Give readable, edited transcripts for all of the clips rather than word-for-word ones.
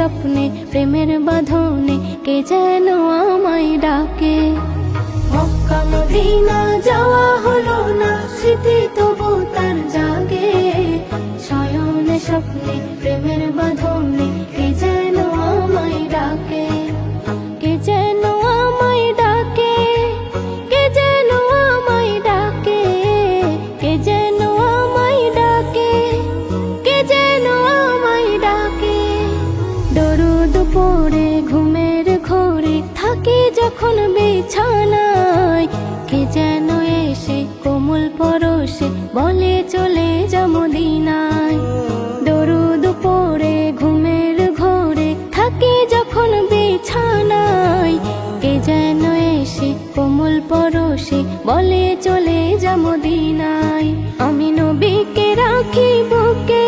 স্বপ্নে প্রেমের বাঁধনে কে যেন আমায় ডাকে। মক্কা মদিনা যাওয়া হলো না, স্মৃতি তবু তার জাগে। শয়নে স্বপ্নে প্রেমের বাঁধনে কে যেন আমায় ডাকে। কে যেন আমায় ডাকে, কে যেন আমায় ডাকে, কে যেন আমায় ডাকে, কে যেন আমায় ডাকে। দরুদ পড়ে ঘুমের ঘোরে থাকি যখন বিছানায়, কে যেন এসে কোমল পরশে বলে চলে যা মদিনায়। দরুদ পড়ে ঘুমের ঘোরে থাকি যখন বিছানায়, কে যেন এসে কোমল পরশে বলে চলে যা মদিনায়। আমি নবীকে রাখি বুকে,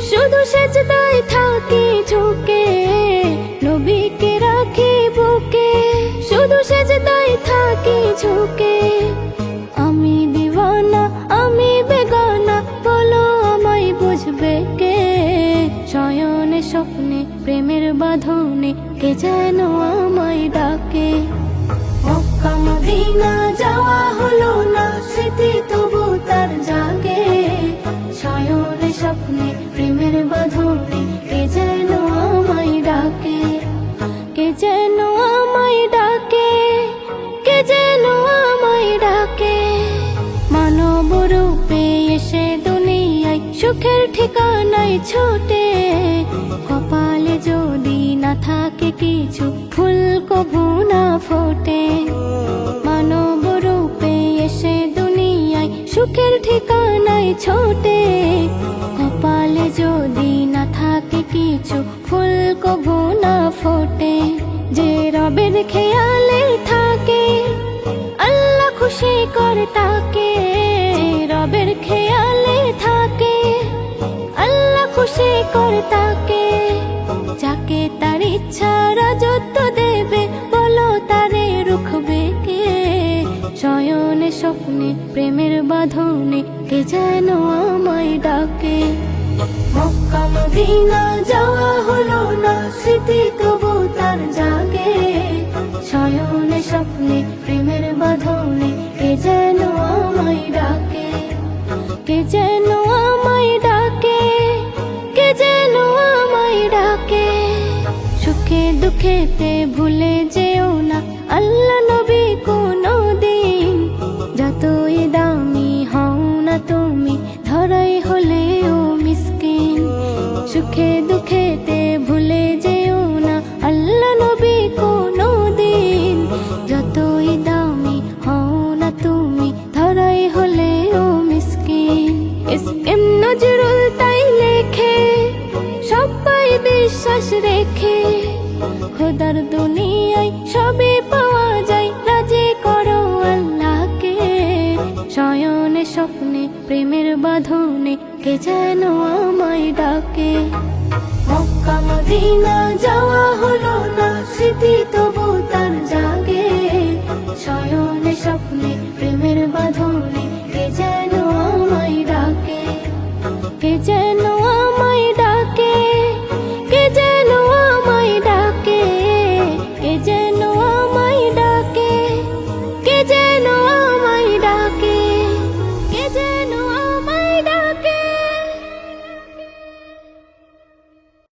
শুধু সেজদায় থাকি ঝুঁকে। নবীকে রাখি বুকে, শুধু সেজদায় থাকি ঝুঁকে। আমি দিওয়ানা, আমি বেগানা, বলো আমায় বুঝবে কে? শয়নে স্বপ্নে প্রেমের বাঁধনে কে যেন আমায় ডাকে। মক্কা মদিনা যাওয়া হলো না, স্মৃতি তবু তার জাগে। শয়নে স্বপ্নে প্রেমের বাঁধনে কে যেন আমায় ডাকে। কে যেন আমায় ডাকে, কে যেন আমায় ডাকে। মানব রূপে এসে দুনিয়ায় সুখের ঠিকানায় ছোটে। কপালে যদি না থাকে কিছু, ফুল কভু না ফোটে। মানব রূপে এসে দুনিয়ায় সুখের ঠিকানায় ছোটে। কপালে যদি না থাকে কিছু, ফুল কভু না ফোটে। যে রবের খেয়ালে থাকে, আল্লাহ খুশি করে তাকে। যে রবের খেয়ালে থাকে, আল্লাহ খুশি করে তাকে। যাকে তার ইচ্ছা রাজত্ব দেবে, বলো তারে রুখবে কে? শয়নে স্বপ্নে প্রেমের বাঁধনে কে যেন আমায় ডাকে। মক্কা মদিনা যাওয়া হলো না, স্মৃতি তবু তার জাগে। শয়নে স্বপ্নে প্রেমের বাঁধনে কে যেন আমায় ডাকে। কে যেন আমায় ডাকে, কে যেন আমায় ডাকে। সুখে দুঃখেতে ভুলে যেও না আল্লাহ নবী কোনদিন। যতই দামি হও না তুমি, ধরাই হলেও মিসকিন। সুখে দুঃখেতে ভুলে যেও না আল্লাহ নবী কোনদিন। যতই দামি হও না তুমি, ধরাই হলেও মিসকিন। এসএম নজরুল তাই লেখে, সবাই বিশ্বাস রেখে। খোদার দুনিয়ায় সবই পাওয়া যায়, রাজি করো আল্লাহকে। শয়নে স্বপ্নে প্রেমের বাঁধনে কে যেন আমায় ডাকে। মক্কা মদিনা যাওয়া হলো না, স্মৃতি তবু তার জাগে। শয়নে স্বপ্নে প্রেমের বাঁধনে কে যেন আমায় ডাকে।